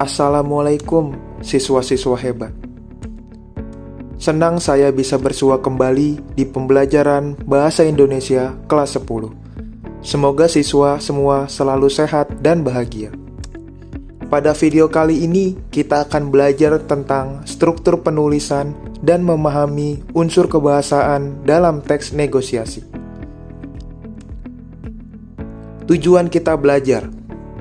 Assalamualaikum siswa-siswa hebat. Senang saya bisa bersua kembali di pembelajaran Bahasa Indonesia kelas 10. Semoga siswa semua selalu sehat dan bahagia. Pada video kali ini, kita akan belajar tentang struktur penulisan dan memahami unsur kebahasaan dalam teks negosiasi. Tujuan kita belajar.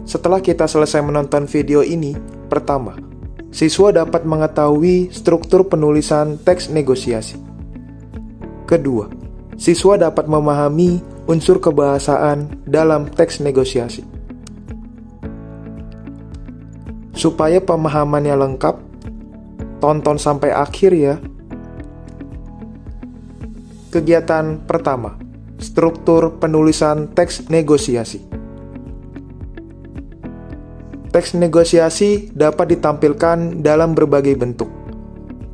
Setelah kita selesai menonton video ini, pertama, siswa dapat mengetahui struktur penulisan teks negosiasi. Kedua, siswa dapat memahami unsur kebahasaan dalam teks negosiasi. Supaya pemahamannya lengkap, tonton sampai akhir ya. Kegiatan pertama, struktur penulisan teks negosiasi. Teks negosiasi dapat ditampilkan dalam berbagai bentuk.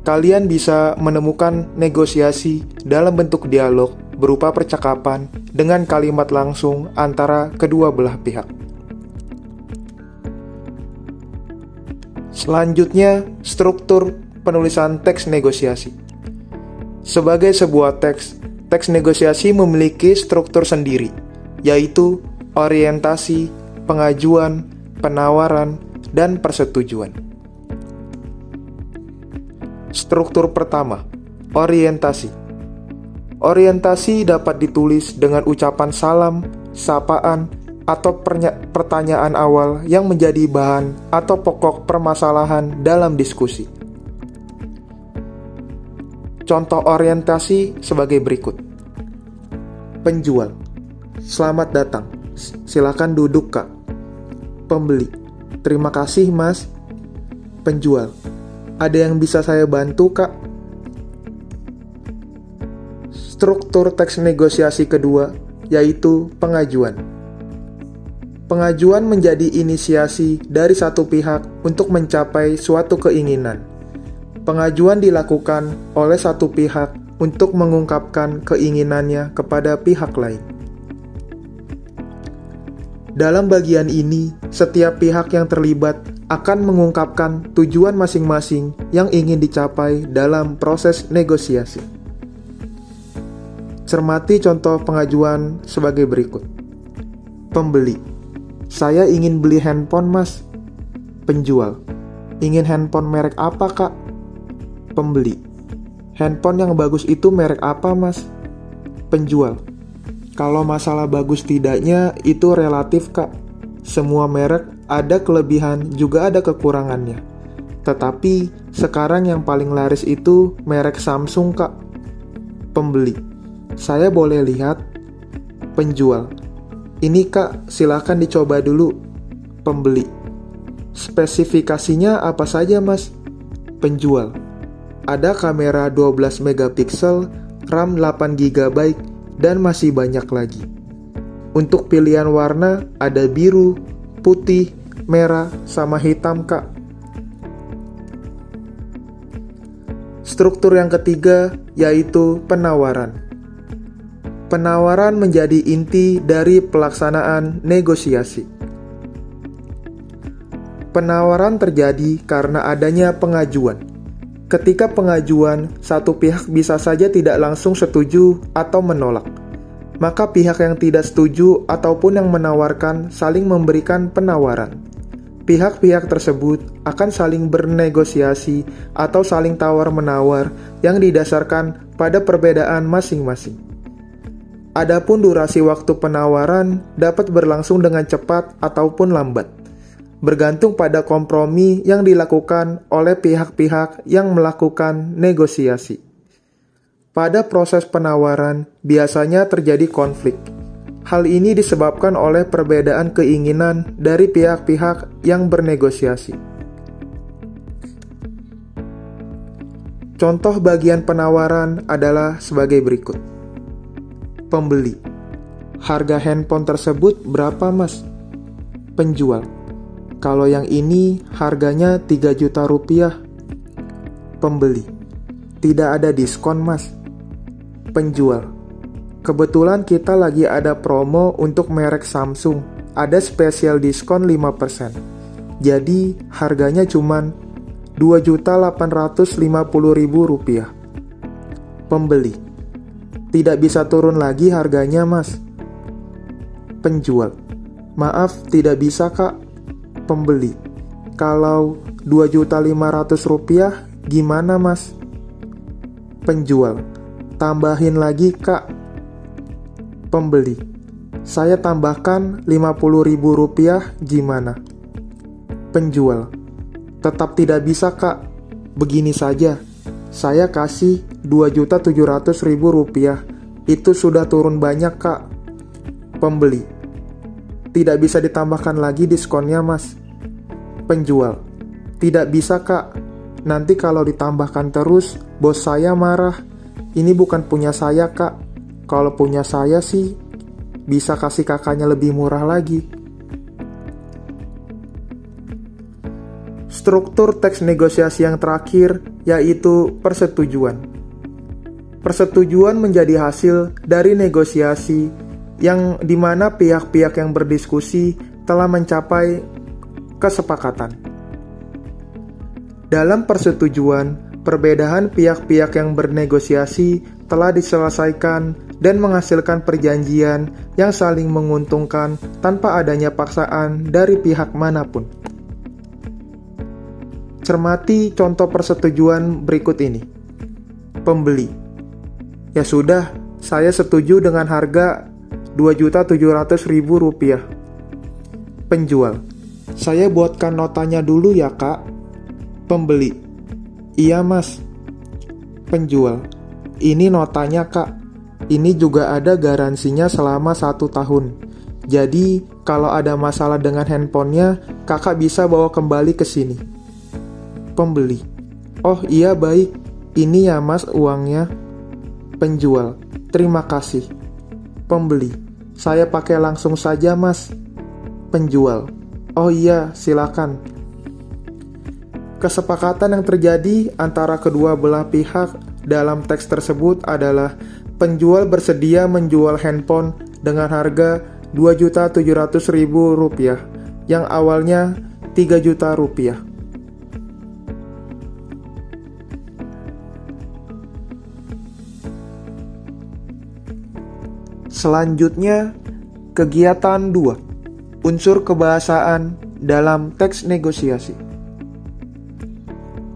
Kalian bisa menemukan negosiasi dalam bentuk dialog berupa percakapan dengan kalimat langsung antara kedua belah pihak. Selanjutnya, struktur penulisan teks negosiasi. Sebagai sebuah teks negosiasi memiliki struktur sendiri, yaitu orientasi, pengajuan, penawaran, dan persetujuan. Struktur pertama, orientasi. Orientasi dapat ditulis dengan ucapan salam, sapaan, atau pertanyaan awal yang menjadi bahan atau pokok permasalahan dalam diskusi. Contoh orientasi sebagai berikut. Penjual, selamat datang. Silakan duduk, Kak. Pembeli, terima kasih mas. Penjual, ada yang bisa saya bantu kak? Struktur teks negosiasi kedua, yaitu pengajuan. Pengajuan menjadi inisiasi dari satu pihak untuk mencapai suatu keinginan. Pengajuan dilakukan oleh satu pihak untuk mengungkapkan keinginannya kepada pihak lain. Dalam bagian ini, setiap pihak yang terlibat akan mengungkapkan tujuan masing-masing yang ingin dicapai dalam proses negosiasi. Cermati contoh pengajuan sebagai berikut. Pembeli, saya ingin beli handphone mas. Penjual, ingin handphone merek apa kak? Pembeli, handphone yang bagus itu merek apa mas? Penjual, kalau masalah bagus tidaknya itu relatif kak. Semua merek ada kelebihan juga ada kekurangannya. Tetapi sekarang yang paling laris itu merek Samsung kak. Pembeli, saya boleh lihat? Penjual, ini kak silakan dicoba dulu. Pembeli, spesifikasinya apa saja mas? Penjual, ada kamera 12 megapiksel, RAM 8 GB, dan masih banyak lagi. Untuk pilihan warna ada biru, putih, merah, sama hitam kak. Struktur yang ketiga yaitu penawaran. Penawaran menjadi inti dari pelaksanaan negosiasi. Penawaran terjadi karena adanya pengajuan. Ketika pengajuan, satu pihak bisa saja tidak langsung setuju atau menolak. Maka pihak yang tidak setuju ataupun yang menawarkan saling memberikan penawaran. Pihak-pihak tersebut akan saling bernegosiasi atau saling tawar-menawar yang didasarkan pada perbedaan masing-masing. Adapun durasi waktu penawaran dapat berlangsung dengan cepat ataupun lambat, bergantung pada kompromi yang dilakukan oleh pihak-pihak yang melakukan negosiasi. Pada proses penawaran, biasanya terjadi konflik. Hal ini disebabkan oleh perbedaan keinginan dari pihak-pihak yang bernegosiasi. Contoh bagian penawaran adalah sebagai berikut. Pembeli, harga handphone tersebut berapa mas? Penjual, kalau yang ini harganya 3 juta rupiah. Pembeli, tidak ada diskon mas. Penjual, kebetulan kita lagi ada promo untuk merek Samsung. Ada spesial diskon 5%. Jadi harganya cuman Rp2.850.000. Pembeli: tidak bisa turun lagi harganya, Mas. Penjual: maaf, tidak bisa, Kak. Pembeli: kalau Rp2.500.000 gimana, Mas? Penjual: tambahin lagi, Kak. Pembeli: saya tambahkan Rp50.000 gimana? Penjual: tetap tidak bisa, Kak. Begini saja, saya kasih Rp2.700.000. Itu sudah turun banyak, Kak. Pembeli: tidak bisa ditambahkan lagi diskonnya, Mas. Penjual: tidak bisa, Kak. Nanti kalau ditambahkan terus, bos saya marah. Ini bukan punya saya, Kak. Kalau punya saya sih, bisa kasih kakaknya lebih murah lagi. Struktur teks negosiasi yang terakhir yaitu persetujuan. Persetujuan menjadi hasil dari negosiasi yang dimana pihak-pihak yang berdiskusi telah mencapai kesepakatan. Dalam persetujuan, perbedaan pihak-pihak yang bernegosiasi telah diselesaikan dan menghasilkan perjanjian yang saling menguntungkan tanpa adanya paksaan dari pihak manapun. Cermati contoh persetujuan berikut ini. Pembeli: ya sudah, saya setuju dengan harga Rp2.700.000. Penjual: saya buatkan notanya dulu ya, Kak. Pembeli: iya, Mas. Penjual: ini notanya, Kak. Ini juga ada garansinya selama 1 tahun. Jadi, kalau ada masalah dengan handphonenya, kakak bisa bawa kembali ke sini. Pembeli: oh iya, baik. Ini ya, Mas, uangnya. Penjual: terima kasih. Pembeli: saya pakai langsung saja, Mas. Penjual: oh iya, silakan. Kesepakatan yang terjadi antara kedua belah pihak dalam teks tersebut adalah penjual bersedia menjual handphone dengan harga Rp2.700.000 yang awalnya Rp3 juta. Selanjutnya, kegiatan 2. Unsur kebahasaan dalam teks negosiasi.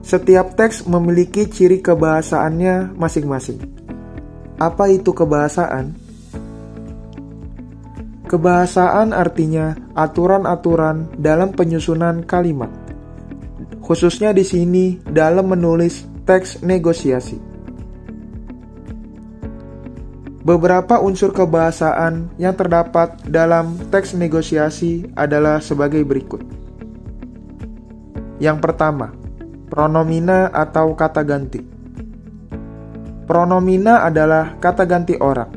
Setiap teks memiliki ciri kebahasaannya masing-masing. Apa itu kebahasaan? Kebahasaan artinya aturan-aturan dalam penyusunan kalimat, khususnya di sini dalam menulis teks negosiasi. Beberapa unsur kebahasaan yang terdapat dalam teks negosiasi adalah sebagai berikut. Yang pertama, pronomina atau kata ganti. Pronomina adalah kata ganti orang.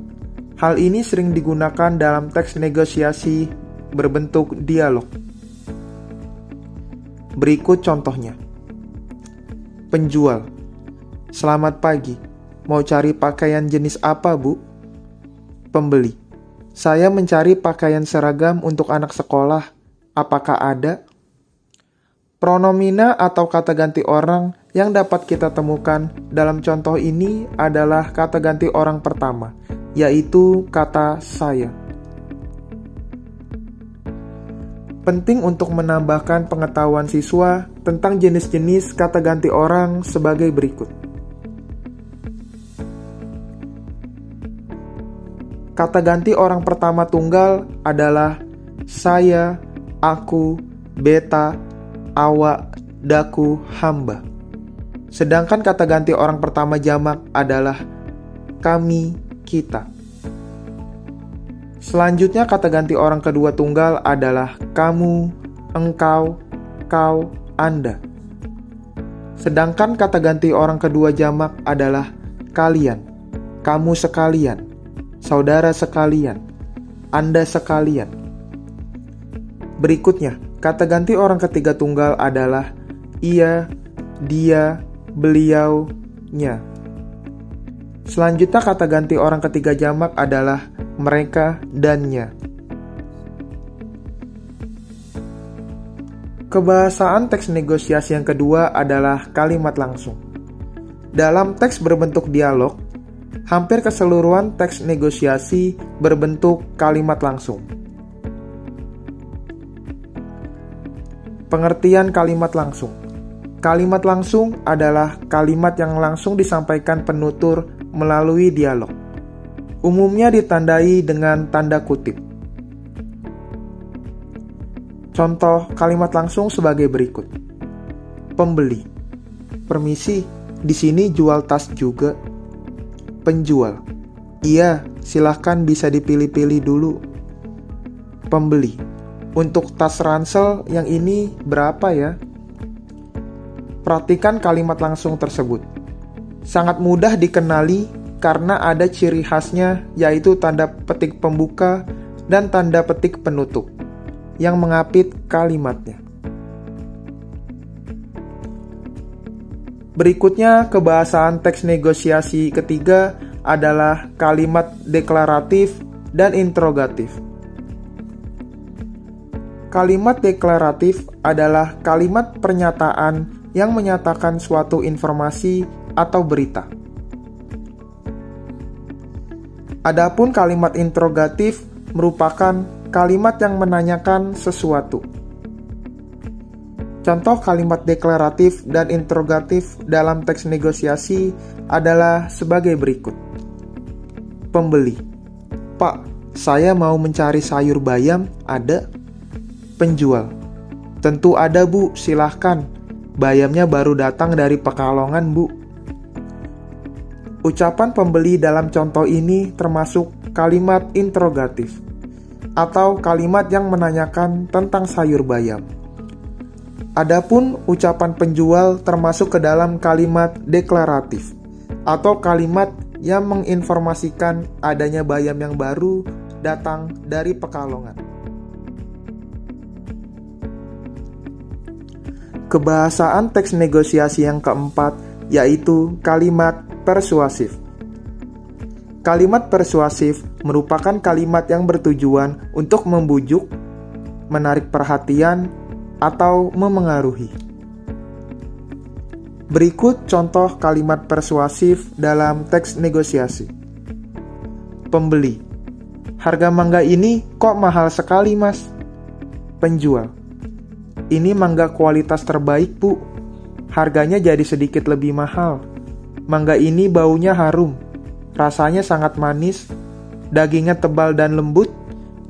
Hal ini sering digunakan dalam teks negosiasi berbentuk dialog. Berikut contohnya. Penjual: selamat pagi, mau cari pakaian jenis apa, Bu? Pembeli: saya mencari pakaian seragam untuk anak sekolah. Apakah ada? Pronomina atau kata ganti orang yang dapat kita temukan dalam contoh ini adalah kata ganti orang pertama, yaitu kata saya. Penting untuk menambahkan pengetahuan siswa tentang jenis-jenis kata ganti orang sebagai berikut. Kata ganti orang pertama tunggal adalah saya, aku, beta, awak, daku, hamba. Sedangkan kata ganti orang pertama jamak adalah kami, kita. Selanjutnya kata ganti orang kedua tunggal adalah kamu, engkau, kau, Anda. Sedangkan kata ganti orang kedua jamak adalah kalian, kamu sekalian, saudara sekalian, Anda sekalian. Berikutnya, kata ganti orang ketiga tunggal adalah ia, dia, beliau, nya. Selanjutnya kata ganti orang ketiga jamak adalah mereka dan nya. Kebahasaan teks negosiasi yang kedua adalah kalimat langsung. Dalam teks berbentuk dialog, hampir keseluruhan teks negosiasi berbentuk kalimat langsung. Pengertian kalimat langsung. Kalimat langsung adalah kalimat yang langsung disampaikan penutur melalui dialog. Umumnya ditandai dengan tanda kutip. Contoh kalimat langsung sebagai berikut. Pembeli. Permisi, di sini jual tas juga. Penjual. Iya, silahkan bisa dipilih-pilih dulu. Pembeli. Untuk tas ransel yang ini berapa ya? Perhatikan kalimat langsung tersebut. Sangat mudah dikenali karena ada ciri khasnya, yaitu tanda petik pembuka dan tanda petik penutup yang mengapit kalimatnya. Berikutnya, kebahasaan teks negosiasi ketiga adalah kalimat deklaratif dan interrogatif. Kalimat deklaratif adalah kalimat pernyataan yang menyatakan suatu informasi atau berita. Adapun kalimat interrogatif merupakan kalimat yang menanyakan sesuatu. Contoh kalimat deklaratif dan interrogatif dalam teks negosiasi adalah sebagai berikut. Pembeli. Pak, saya mau mencari sayur bayam, ada? Penjual. Tentu ada, Bu, silahkan. Bayamnya baru datang dari Pekalongan, Bu. Ucapan pembeli dalam contoh ini termasuk kalimat interrogatif atau kalimat yang menanyakan tentang sayur bayam. Adapun ucapan penjual termasuk ke dalam kalimat deklaratif atau kalimat yang menginformasikan adanya bayam yang baru datang dari Pekalongan. Kebahasaan teks negosiasi yang keempat yaitu kalimat persuasif. Kalimat persuasif merupakan kalimat yang bertujuan untuk membujuk, menarik perhatian, atau memengaruhi. Berikut contoh kalimat persuasif dalam teks negosiasi. Pembeli. Harga mangga ini kok mahal sekali, Mas? Penjual. Ini mangga kualitas terbaik, Bu. Harganya jadi sedikit lebih mahal. Mangga ini baunya harum. Rasanya sangat manis, dagingnya tebal dan lembut.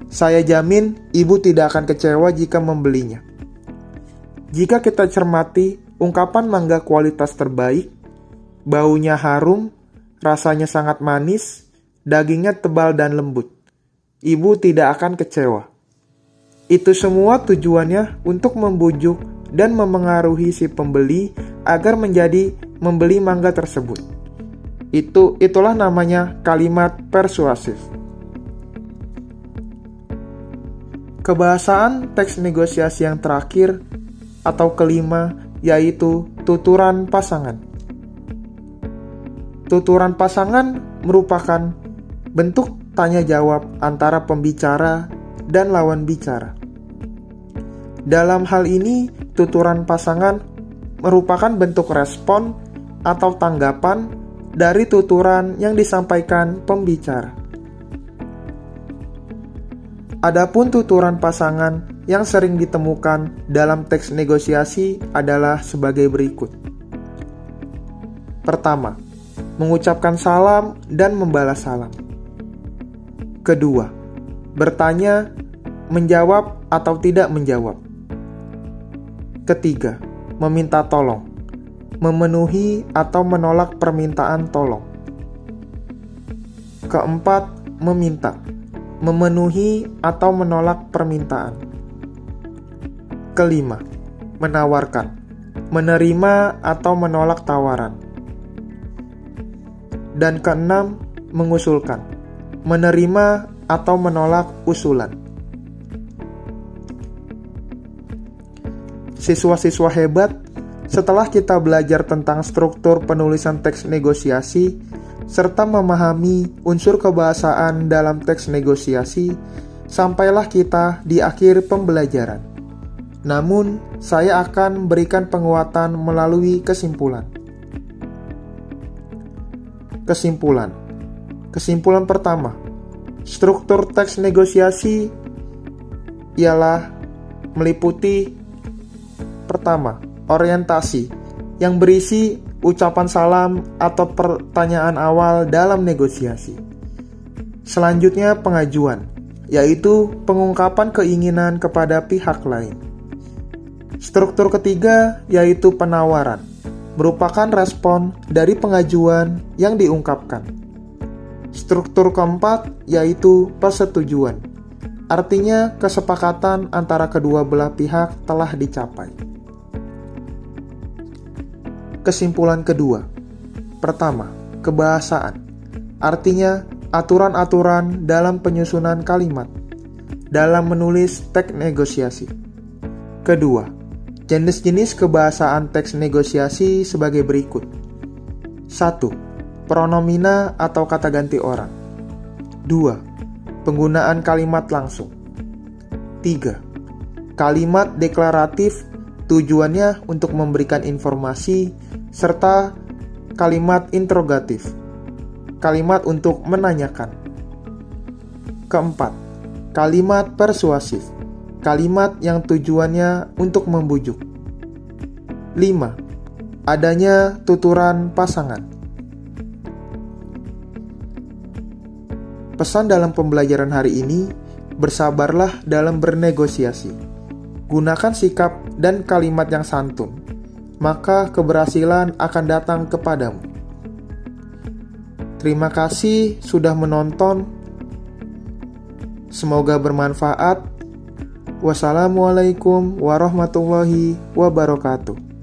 Saya jamin ibu tidak akan kecewa jika membelinya. Jika kita cermati ungkapan mangga kualitas terbaik, baunya harum, rasanya sangat manis, dagingnya tebal dan lembut, ibu tidak akan kecewa. Itu semua tujuannya untuk membujuk dan memengaruhi si pembeli agar menjadi membeli mangga tersebut. Itulah namanya kalimat persuasif. Kebahasaan teks negosiasi yang terakhir atau kelima yaitu tuturan pasangan. Tuturan pasangan merupakan bentuk tanya jawab antara pembicara dan lawan bicara. Dalam hal ini, tuturan pasangan merupakan bentuk respon atau tanggapan dari tuturan yang disampaikan pembicara. Adapun tuturan pasangan yang sering ditemukan dalam teks negosiasi adalah sebagai berikut. Pertama, mengucapkan salam dan membalas salam. Kedua, bertanya, menjawab atau tidak menjawab. Ketiga, meminta tolong, memenuhi atau menolak permintaan tolong. Keempat, meminta, memenuhi atau menolak permintaan. Kelima, menawarkan, menerima atau menolak tawaran. Dan keenam, mengusulkan, menerima atau menolak usulan. Siswa-siswa hebat, setelah kita belajar tentang struktur penulisan teks negosiasi, serta memahami unsur kebahasaan dalam teks negosiasi, sampailah kita di akhir pembelajaran. Namun, saya akan berikan penguatan melalui kesimpulan. Kesimpulan pertama, struktur teks negosiasi ialah meliputi pertama, orientasi yang berisi ucapan salam atau pertanyaan awal dalam negosiasi. Selanjutnya pengajuan, yaitu pengungkapan keinginan kepada pihak lain. Struktur ketiga yaitu penawaran, merupakan respon dari pengajuan yang diungkapkan. Struktur keempat yaitu persetujuan, artinya kesepakatan antara kedua belah pihak telah dicapai. Kesimpulan kedua. Pertama, kebahasaan, artinya aturan-aturan dalam penyusunan kalimat dalam menulis teks negosiasi. Kedua, jenis-jenis kebahasaan teks negosiasi sebagai berikut. 1. Pronomina atau kata ganti orang. 2. Penggunaan kalimat langsung. 3. Kalimat deklaratif, tujuannya untuk memberikan informasi, serta kalimat interrogatif, kalimat untuk menanyakan. Keempat, kalimat persuasif, kalimat yang tujuannya untuk membujuk. 5. Adanya tuturan pasangan. Pesan dalam pembelajaran hari ini, bersabarlah dalam bernegosiasi. Gunakan sikap dan kalimat yang santun, maka keberhasilan akan datang kepadamu. Terima kasih sudah menonton. Semoga bermanfaat. Wassalamualaikum warahmatullahi wabarakatuh.